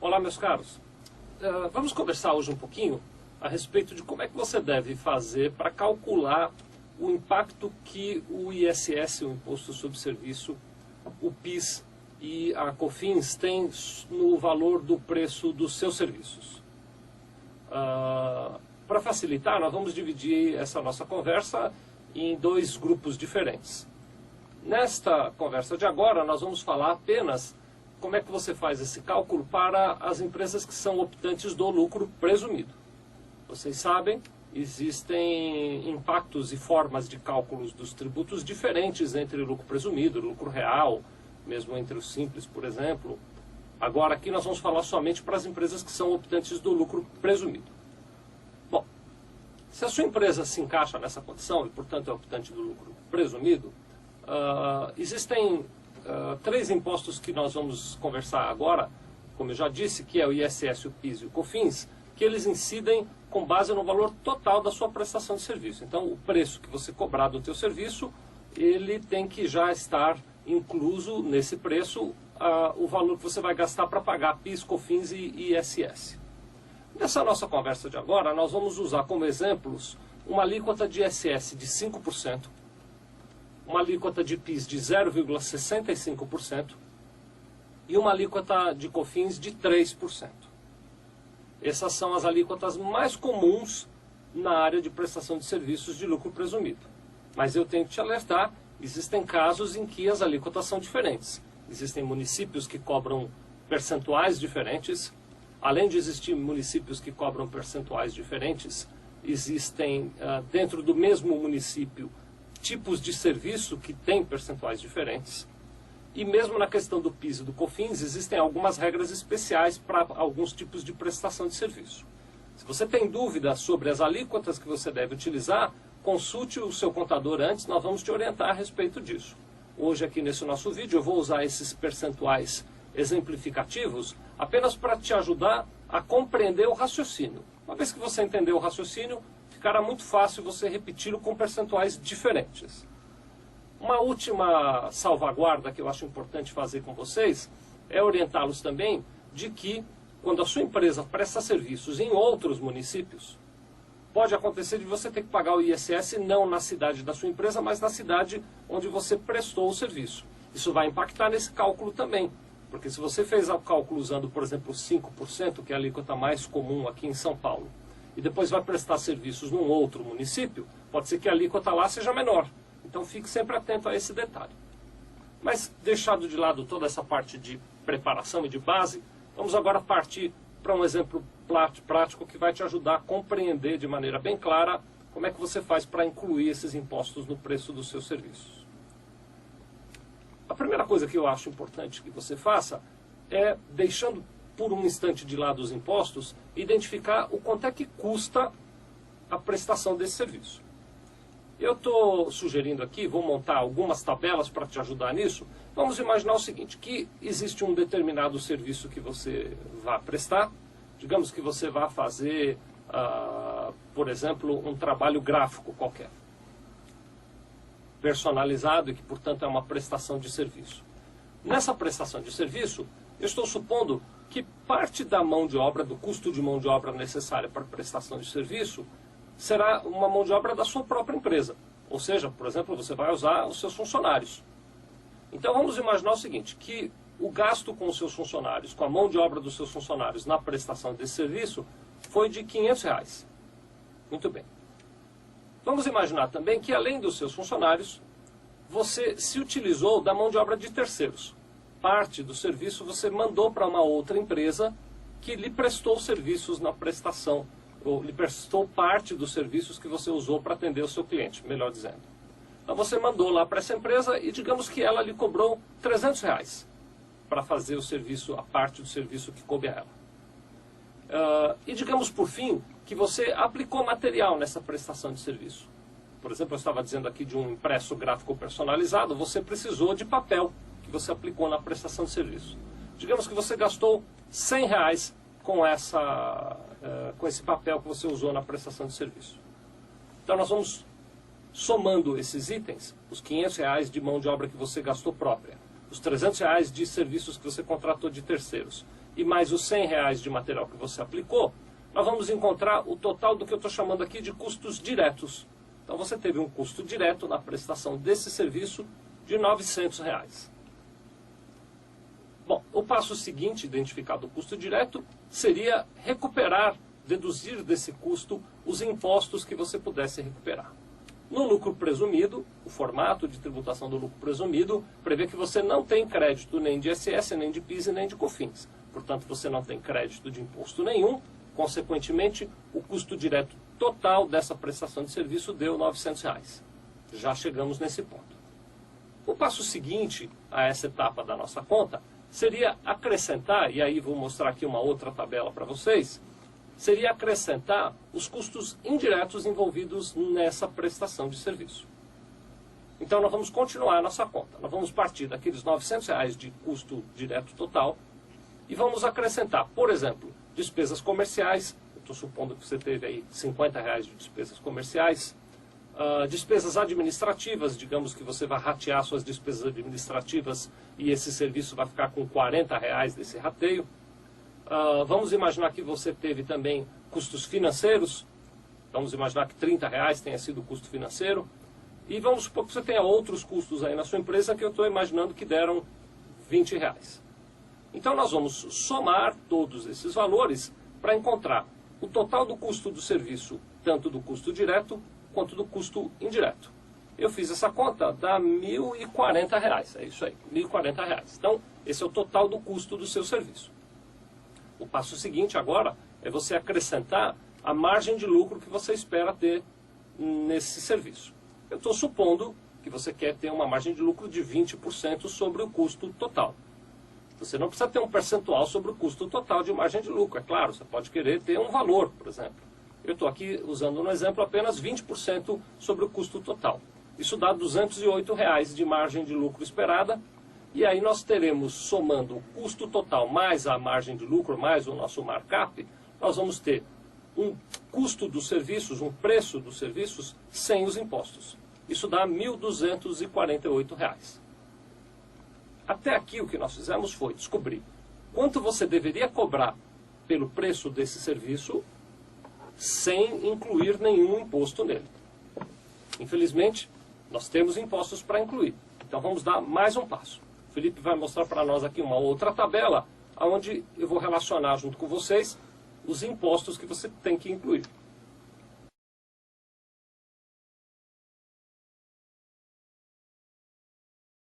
Olá, meus caros. Vamos conversar hoje um pouquinho a respeito de como é que você deve fazer para calcular o impacto que o ISS, o Imposto sobre Serviço, o PIS e a COFINS têm no valor do preço dos seus serviços. Para facilitar, nós vamos dividir essa nossa conversa em dois grupos diferentes. Nesta conversa de agora, nós vamos falar apenas como é que você faz esse cálculo para as empresas que são optantes do lucro presumido. Vocês sabem, existem impactos e formas de cálculos dos tributos diferentes entre lucro presumido, lucro real, mesmo entre os simples, por exemplo. Agora aqui nós vamos falar somente para as empresas que são optantes do lucro presumido. Bom, se a sua empresa se encaixa nessa condição e, portanto, é optante do lucro presumido, existem três impostos que nós vamos conversar agora, como eu já disse, que é o ISS, o PIS e o COFINS, que eles incidem com base no valor total da sua prestação de serviço. Então, o preço que você cobrar do teu serviço, ele tem que já estar incluso nesse preço o valor que você vai gastar para pagar PIS, COFINS e ISS. Nessa nossa conversa de agora, nós vamos usar como exemplos uma alíquota de ISS de 5%, uma alíquota de PIS de 0,65% e uma alíquota de COFINS de 3%. Essas são as alíquotas mais comuns na área de prestação de serviços de lucro presumido. Mas eu tenho que te alertar, existem casos em que as alíquotas são diferentes. Existem municípios que cobram percentuais diferentes. Além de existir municípios que cobram percentuais diferentes, existem dentro do mesmo município tipos de serviço que têm percentuais diferentes. E mesmo na questão do PIS e do COFINS, existem algumas regras especiais para alguns tipos de prestação de serviço. Se você tem dúvida sobre as alíquotas que você deve utilizar, consulte o seu contador antes, nós vamos te orientar a respeito disso. Hoje aqui nesse nosso vídeo eu vou usar esses percentuais exemplificativos apenas para te ajudar a compreender o raciocínio. Uma vez que você entender o raciocínio, ficará muito fácil você repeti-lo com percentuais diferentes. Uma última salvaguarda que eu acho importante fazer com vocês é orientá-los também de que, quando a sua empresa presta serviços em outros municípios, pode acontecer de você ter que pagar o ISS não na cidade da sua empresa, mas na cidade onde você prestou o serviço. Isso vai impactar nesse cálculo também, porque se você fez o cálculo usando, por exemplo, 5%, que é a alíquota mais comum aqui em São Paulo, e depois vai prestar serviços num outro município, pode ser que a alíquota lá seja menor. Então fique sempre atento a esse detalhe. Mas deixado de lado toda essa parte de preparação e de base, vamos agora partir para um exemplo prático que vai te ajudar a compreender de maneira bem clara como é que você faz para incluir esses impostos no preço dos seus serviços. A primeira coisa que eu acho importante que você faça é, deixando por um instante de lado os impostos, identificar o quanto é que custa a prestação desse serviço. Eu estou sugerindo aqui, vou montar algumas tabelas para te ajudar nisso. Vamos imaginar o seguinte, que existe um determinado serviço que você vai prestar. Digamos que você vai fazer, por exemplo, um trabalho gráfico qualquer, personalizado e que, portanto, é uma prestação de serviço. Nessa prestação de serviço, eu estou supondo que parte da mão de obra, do custo de mão de obra necessária para a prestação de serviço, será uma mão de obra da sua própria empresa. Ou seja, por exemplo, você vai usar os seus funcionários. Então vamos imaginar o seguinte, que o gasto com os seus funcionários, com a mão de obra dos seus funcionários na prestação desse serviço, foi de R$500. Muito bem. Vamos imaginar também que, além dos seus funcionários, você se utilizou da mão de obra de terceiros. Parte do serviço você mandou para uma outra empresa que lhe prestou serviços na prestação, ou lhe prestou parte dos serviços que você usou para atender o seu cliente, melhor dizendo. Então você mandou lá para essa empresa e digamos que ela lhe cobrou R$300 para fazer o serviço, a parte do serviço que coube a ela. E digamos por fim que você aplicou material nessa prestação de serviço. Por exemplo, eu estava dizendo aqui de um impresso gráfico personalizado, você precisou de papel que você aplicou na prestação de serviço. Digamos que você gastou R$100 com esse papel que você usou na prestação de serviço. Então nós vamos somando esses itens, os R$500 de mão de obra que você gastou própria, os R$300 de serviços que você contratou de terceiros e mais os R$100 de material que você aplicou, nós vamos encontrar o total do que eu estou chamando aqui de custos diretos. Então você teve um custo direto na prestação desse serviço de R$900. Bom, o passo seguinte, identificado o custo direto, seria recuperar, deduzir desse custo os impostos que você pudesse recuperar. No lucro presumido, o formato de tributação do lucro presumido prevê que você não tem crédito nem de ISS, nem de PIS e nem de COFINS. Portanto, você não tem crédito de imposto nenhum. Consequentemente, o custo direto total dessa prestação de serviço deu R$900. Já chegamos nesse ponto. O passo seguinte a essa etapa da nossa conta seria acrescentar, e aí vou mostrar aqui uma outra tabela para vocês, seria acrescentar os custos indiretos envolvidos nessa prestação de serviço. Então nós vamos continuar a nossa conta. Nós vamos partir daqueles R$900 de custo direto total e vamos acrescentar, por exemplo, despesas comerciais. Eu estou supondo que você teve aí R$50 de despesas comerciais. Despesas administrativas, digamos que você vai ratear suas despesas administrativas e esse serviço vai ficar com R$40 desse rateio. Vamos imaginar que você teve também custos financeiros. Vamos imaginar que R$30 tenha sido o custo financeiro. E vamos supor que você tenha outros custos aí na sua empresa que eu estou imaginando que deram R$20. Então nós vamos somar todos esses valores para encontrar o total do custo do serviço, tanto do custo direto quanto do custo indireto. Eu fiz essa conta, dá R$1.040, é isso aí, R$1.040. Então, esse é o total do custo do seu serviço. O passo seguinte agora é você acrescentar a margem de lucro que você espera ter nesse serviço. Eu estou supondo que você quer ter uma margem de lucro de 20% sobre o custo total. Você não precisa ter um percentual sobre o custo total de margem de lucro, é claro, você pode querer ter um valor, por exemplo. Eu estou aqui usando no exemplo apenas 20% sobre o custo total. Isso dá R$208 de margem de lucro esperada. E aí nós teremos, somando o custo total mais a margem de lucro, mais o nosso markup, nós vamos ter um custo dos serviços, um preço dos serviços, sem os impostos. Isso dá R$1.248. Até aqui o que nós fizemos foi descobrir quanto você deveria cobrar pelo preço desse serviço sem incluir nenhum imposto nele. Infelizmente, nós temos impostos para incluir. Então vamos dar mais um passo. O Felipe vai mostrar para nós aqui uma outra tabela, onde eu vou relacionar junto com vocês os impostos que você tem que incluir.